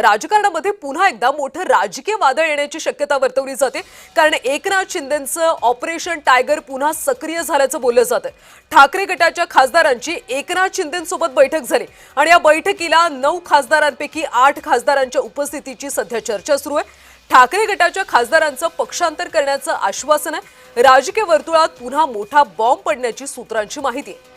राजकारणामध्ये पुन्हा एकदा मोठं राजकीय वादळ येण्याची शक्यता वर्तवली जाते, कारण एकनाथ शिंदेंचं ऑपरेशन टायगर पुन्हा सक्रिय झाल्याचं बोललं जातं। ठाकरे गटाच्या खासदारांची एकनाथ शिंदेंसोबत बैठक झाली आणि या बैठकीला 9 खासदारांपैकी 8 खासदारांच्या उपस्थितीची सध्या चर्चा सुरू आहे। ठाकरे गटाच्या खासदारांचं पक्षांतर करण्याचं आश्वासन आहे। राजकीय वर्तुळात पुन्हा मोठा बॉम्ब पडण्याची सूत्रांची माहिती आहे।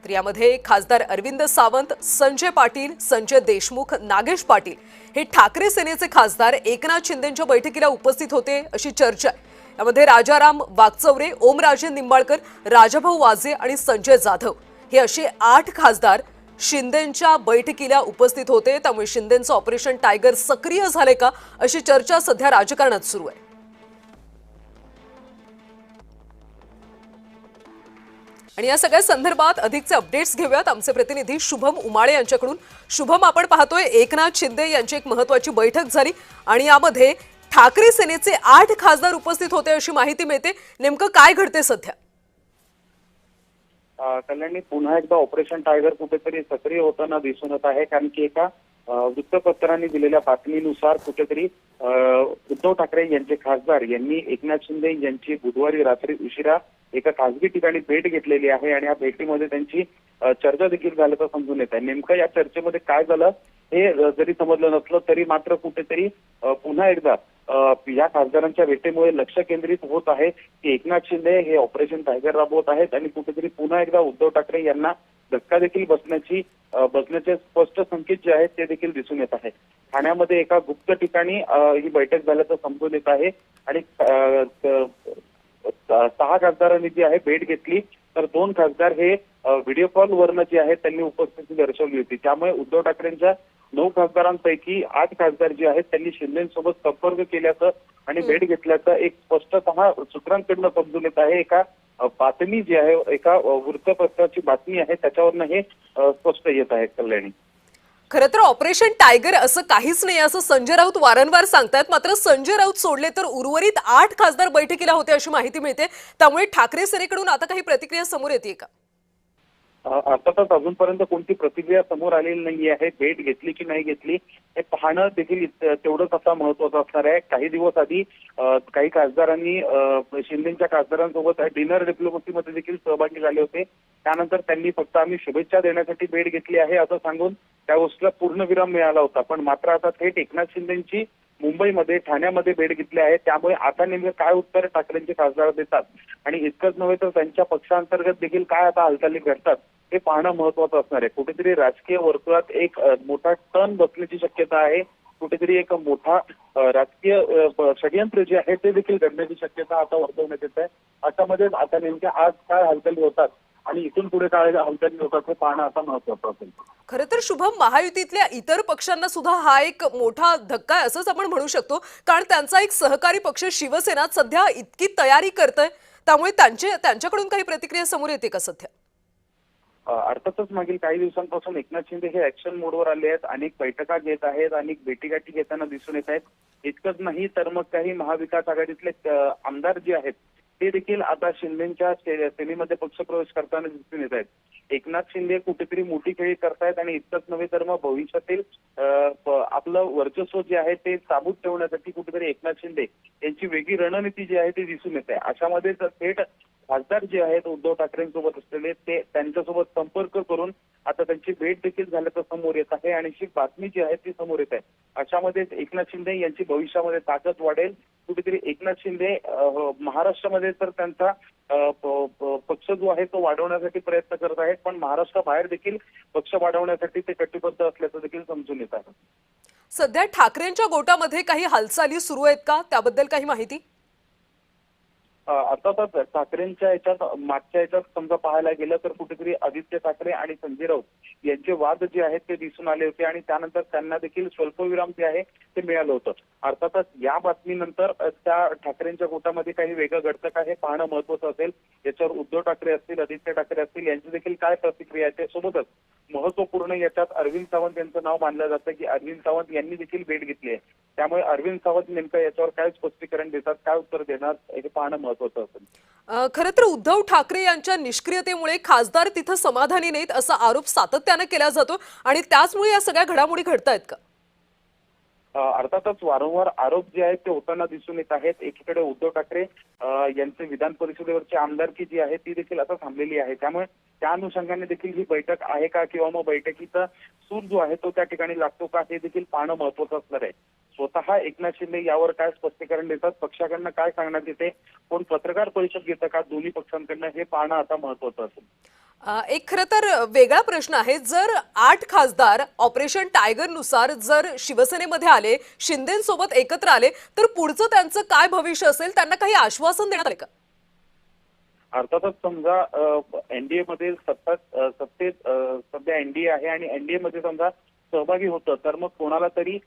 तर यामध्ये खासदार अरविंद सावंत, संजय पाटील, संजय देशमुख, नागेश पाटील हे ठाकरे सेनेचे खासदार एकनाथ शिंदेंच्या बैठकीला उपस्थित होते अशी चर्चा आहे। यामध्ये राजाराम वाकचौरे, ओमराजे निंबाळकर, राजाभाऊ वाजे आणि संजय जाधव हे असे 8 खासदार शिंदेंच्या बैठकीला उपस्थित होते। त्यामुळे शिंदेंचं ऑपरेशन टायगर सक्रिय झाले का अशी चर्चा सध्या राजकारणात सुरू आहे। आणि या सगळ्या संदर्भात अधिकचे अपडेट्स घेऊयात आमचे प्रतिनिधी शुभम उमाळे यांच्याकडून। शुभम, आपण पाहतोय एकनाथ शिंदे यांची एक महत्त्वाची बैठक झाली आणि यामध्ये ठाकरे सेनेचे 8 खासदार उपस्थित होते अशी माहिती मिळते। नेमकं काय घडते सध्या? कल्याणी, पुन्हा एकदा ऑपरेशन टायगर कुठेतरी सक्रिय होताना दिसून येत आहे, कारण की एका वृत्तपत्रांनी दिलेल्या बातमीनुसार कुठेतरी उद्धव ठाकरे यांचे खासदार यांनी एकनाथ शिंदे यांची बुधवारी रात्री उशिरा एका खासगी ठिकाणी भेट घेतलेली आहे आणि या भेटीमध्ये त्यांची चर्चा देखील झाल्याचं समजून येत आहे। नेमकं या चर्चेमध्ये काय झालं हे जरी समजलं नसलं तरी मात्र कुठेतरी पुन्हा एकदा या खासदारांच्या भेटीमुळे लक्ष केंद्रित होत आहे की एकनाथ शिंदे हे ऑपरेशन टायगर राबवत आहेत आणि कुठेतरी पुन्हा एकदा उद्धव ठाकरे यांना धक्का देखील बसण्याचे स्पष्ट संकेत जे आहेत ते देखील दिसून येत आहे। ठाण्यामध्ये एका गुप्त ठिकाणी ही बैठक झाल्याचं समजून येत आहे आणि 6 खासदारांनी जी आहे भेट घेतली, तर 2 खासदार हे व्हिडिओ कॉल वरनं जे आहेत त्यांनी उपस्थिती दर्शवली होती। त्यामुळे उद्धव ठाकरेंच्या 9 खासदारांपैकी 8 खासदार जे आहेत त्यांनी शिंदेसोबत संपर्क केल्याचं आणि भेट घेतल्याचं एक स्पष्टतः सूत्रांकडनं समजून येत आहे। एका बातमी जी आहे, एका वृत्तपत्राची बातमी आहे, त्याच्यावरनं हे स्पष्ट येत आहे। कल्याणी, खरं तर ऑपरेशन टायगर असं काहीच नाही असं संजय राऊत वारंवार सांगतात, मात्र संजय राऊत सोडले तर उर्वरित 8 खासदार बैठकीला होते अशी माहिती मिळते। त्यामुळे ठाकरे सेनेकडून आता काही प्रतिक्रिया समोर येते का? अर्थातच अजूनपर्यंत कोणती प्रतिक्रिया समोर आलेली नाही आहे। भेट घेतली की नाही घेतली हे पाहणं देखील तेवढंच आता महत्वाचं असणार आहे। काही दिवस आधी काही खासदारांनी शिंदेच्या खासदारांसोबत डिनर डिप्लोमसीमध्ये देखील सहभागी झाले होते। त्यानंतर त्यांनी फक्त आम्ही शुभेच्छा देण्यासाठी भेट घेतली आहे असं सांगून त्या गोष्टीला पूर्णविराम मिळाला होता। पण मात्र आता थेट एकनाथ शिंदेची मुंबईमध्ये, ठाण्यामध्ये भेट घेतली आहे। त्यामुळे आता नेमकं काय उत्तर ठाकरेंचे खासदार देतात आणि इतकंच नव्हे तर त्यांच्या पक्षांतर्गत देखील काय आता हालचाली घडतात हे पाहणं महत्वाचं असणार आहे। कुठेतरी राजकीय वर्तुळात एक मोठा टर्न बसण्याची शक्यता आहे। कुठेतरी एक मोठा राजकीय षडयंत्र जे आहे ते देखील घडण्याची शक्यता आता वर्तवण्यात येत आहे। अशामध्येच आता नेमक्या आज काय हालचाली होतात आणि इथून पुढे काय हालचाली होतात हे पाहणं आता महत्वाचं असेल। खरं तर शुभम, महायुतीतल्या इतर पक्षांना सुद्धा हा एक मोठा धक्का आहे असंच आपण म्हणू शकतो, कारण त्यांचा एक सहकारी पक्ष शिवसेना सध्या इतकी तयारी करतोय। त्यामुळे त्यांच्याकडून काही प्रतिक्रिया समोर येते का सध्या? अर्थातच मागील काही दिवसांपासून एकनाथ शिंदे हे ऍक्शन मोडवर आले आहेत। अनेक बैठका घेत आहेत, अनेक भेटीगाठी घेताना दिसून येत आहेत। इतकंच नाही तर मग काही महाविकास आघाडीतले आमदार जे आहेत ते देखील आता शिंदेच्या सेनेमध्ये पक्षप्रवेश करताना दिसून येत आहेत। एकनाथ शिंदे कुठेतरी मोठी खेळी करतायत आणि इतकंच नव्हे तर मग भविष्यातील आपलं वर्चस्व जे आहे ते साबूत ठेवण्यासाठी कुठेतरी एकनाथ शिंदे यांची वेगळी रणनीती जी आहे ती दिसून येत आहे। अशामध्ये थेट खासदार जे आहेत उद्धव ठाकरेंसोबत असलेले ते त्यांच्यासोबत संपर्क करून आता त्यांची भेट देखील झाल्याचं समोर येत आहे आणि ही बातमी जी आहे ती समोर येत आहे। अशामध्ये एकनाथ शिंदे यांची भविष्यामध्ये ताकद वाढेल। कुठेतरी एकनाथ शिंदे महाराष्ट्रामध्ये तर त्यांचा पक्ष जो आहे तो वाढवण्यासाठी प्रयत्न करत आहेत, पण महाराष्ट्राबाहेर देखील पक्ष वाढवण्यासाठी ते कटिबद्ध असल्याचं देखील समजून येत आहे। सध्या ठाकरेंच्या गोटामध्ये काही हालचाली सुरू आहेत का, त्याबद्दल काही माहिती? अर्थातच ठाकरेंच्या याच्यात मागच्या याच्यात समजा पाहायला गेलं तर कुठेतरी आदित्य ठाकरे आणि संजय राऊत यांचे वाद जे आहेत ते दिसून आले होते आणि त्यानंतर त्यांना देखील स्वल्पविराम जे आहे ते मिळालं होतं। अर्थातच या बातमीनंतर त्या ठाकरेंच्या गोटामध्ये काही वेगळं घडतं का हे पाहणं महत्वाचं असेल। याच्यावर उद्धव ठाकरे असतील, आदित्य ठाकरे असतील यांची देखील काय प्रतिक्रिया आहे, सोबतच महत्वपूर्ण याच्यात अरविंद सावंत यांचं नाव मानलं जातं की अरविंद सावंत यांनी देखील भेट घेतली आहे. त्यामुळे अरविंद सावंत नेमकं याच्यावर काय स्पष्टीकरण देतात, काय उत्तर देणार हे पाहणं महत्वाचं असेल. खरं तर उद्धव ठाकरे यांच्या निष्क्रियतेमुळे खासदार तिथं समाधानी नाहीत असा आरोप सातत्याने केला जातो आणि त्याचमुळे या सगळ्या घडामोडी घडतायत का? अर्थातच वारंवार आरोप जे आहेत ते होताना दिसून येत आहेत. एकीकडे उद्धव ठाकरे यांचे विधान परिषदेवरची आमदारकी जी आहे ती देखील आता थांबलेली आहे. त्यामुळे त्या अनुषंगाने देखील ही बैठक आहे का किंवा मग बैठकीचा सूर जो आहे तो त्या ठिकाणी लागतो का हे देखील पाहणं महत्वाचं असणार आहे. स्वतः एकनाथ शिंदे यावर काय स्पष्टीकरण देतात, पक्षाकडनं काय सांगण्यात येते, कोण पत्रकार परिषद घेतं का दोन्ही पक्षांकडनं हे पाहणं आता महत्वाचं असेल. एक खरं तर वेगळा प्रश्न आहे, जर 8 खासदार ऑपरेशन टायगर नुसार जर शिवसेनेमध्ये आले, शिंदेसोबत एकत्र आले, तर पुढचं त्यांचं काय भविष्य असेल? त्यांना काही आश्वासन देण्यात आले का? अर्थातच समजा एनडीए मध्ये सत्तेत सध्या एनडीए आहे आणि एनडीए मध्ये समजा सहभागी होतं तर मग कोणाला तरी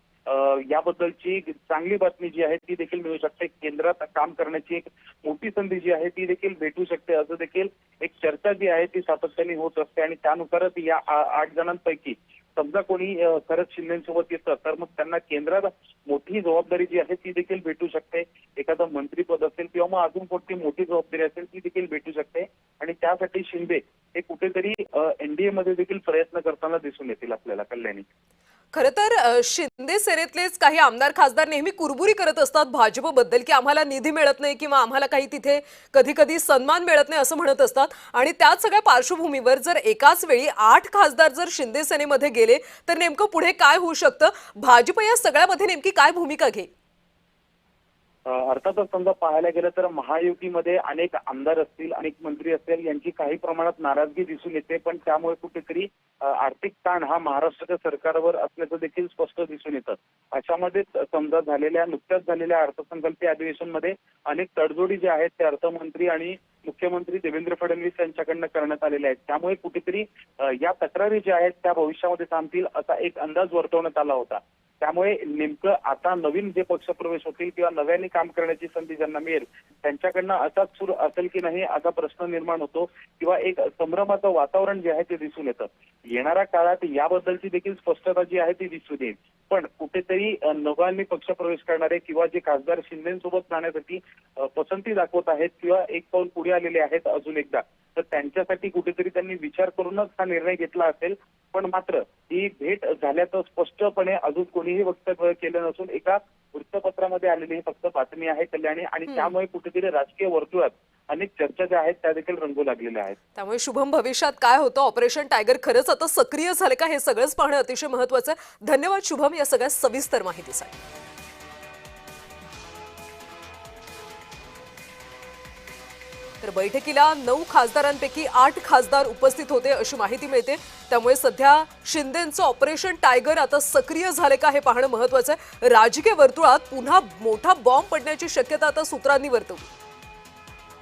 याबद्दलची चांगली बातमी जी आहे ती देखील मिळू शकते. केंद्रात काम करण्याची एक मोठी संधी जी आहे ती देखील भेटू शकते असं देखील एक चर्चा जी आहे ती सातत्याने होत असते आणि त्यानुसारच या 8 जणांपैकी समजा कोणी खरंच शिंदेसोबत येतं तर मग त्यांना केंद्रात मोठी जबाबदारी जी आहे ती देखील भेटू शकते. एखादं मंत्रीपद असेल किंवा मग अजून कोणती मोठी जबाबदारी असेल ती देखील भेटू शकते आणि त्यासाठी शिंदे हे कुठेतरी एनडीए मध्ये देखील प्रयत्न करताना दिसून येतील आपल्याला. कल्याणी, खरं तर शिंदे सेनेतलेच काही आमदार खासदार नेहमी कुरबुरी करत असतात भाजपबद्दल की आम्हाला निधी मिळत नाही किंवा आम्हाला काही तिथे कधी कधी सन्मान मिळत नाही असं म्हणत असतात आणि त्याच सगळ्या पार्श्वभूमीवर जर एकाच वेळी 8 खासदार जर शिंदे सेनेमध्ये गेले तर नेमकं पुढे काय होऊ शकतं? भाजप या सगळ्यामध्ये नेमकी काय भूमिका घेईल? अर्थातच समजा पाहायला गेलं तर महायुतीमध्ये अनेक आमदार असतील, अनेक मंत्री असतील, यांची काही प्रमाणात नाराजगी दिसून येते. पण त्यामुळे कुठेतरी आर्थिक ताण हा महाराष्ट्राच्या सरकारवर असल्याचं देखील स्पष्ट दिसून येतं. अशामध्ये समजा नुकत्याच झालेल्या अर्थसंकल्पीय अधिवेशनमध्ये अनेक तडजोडी ज्या आहेत त्या अर्थमंत्री आणि मुख्यमंत्री देवेंद्र फडणवीस यांच्याकडनं करण्यात आलेल्या आहेत. त्यामुळे कुठेतरी या तक्रारी ज्या आहेत त्या भविष्यामध्ये थांबतील असा एक अंदाज वर्तवण्यात आला होता. त्यामुळे नेमकं आता नवीन जे पक्षप्रवेश होतील किंवा नव्याने काम करण्याची संधी ज्यांना मिळेल त्यांच्याकडनं असाच सूर असेल की नाही असा प्रश्न निर्माण होतो किंवा एक संभ्रमाचं वातावरण जे आहे ते दिसून येतं. येणाऱ्या काळात याबद्दलची देखील स्पष्टता जी आहे ती दिसून येईल. पण कुठेतरी नव्याने पक्षप्रवेश करणारे किंवा जे खासदार शिंदेसोबत जाण्यासाठी पसंती दाखवत आहेत किंवा एक पाऊल पुढे आलेले आहेत अजून एकदा, तर त्यांच्यासाठी कुठेतरी त्यांनी विचार करूनच हा निर्णय घेतला असेल. पण मात्र ही भेट झाल्याचं स्पष्टपणे अजून कोणीही वक्तव्य केलं नसून एका वृत्तपत्रामध्ये आलेली ही फक्त बातमी आहे कल्याणी आणि त्यामुळे कुठेतरी राजकीय वर्तुळात अनेक चर्चा ज्या आहेत त्या देखील रंगू लागलेल्या आहेत. त्यामुळे शुभम भविष्यात काय होतं? ऑपरेशन टायगर खरंच आता सक्रिय झाले का हे सगळंच पाहणं अतिशय महत्त्वाचं आहे. धन्यवाद शुभम या सगळ्या सविस्तर माहितीसाठी. तर बैठकीला 9 खासदारांपैकी 8 खासदार उपस्थित होते अशी माहिती मिळते. त्यामुळे सध्या शिंदेंचं ऑपरेशन टायगर आता सक्रिय झाले का हे पाहणं महत्त्वाचं आहे. राजकीय वर्तुळात पुन्हा मोठा बॉम्ब पडण्याची शक्यता आता सूत्रांनी वर्तवली.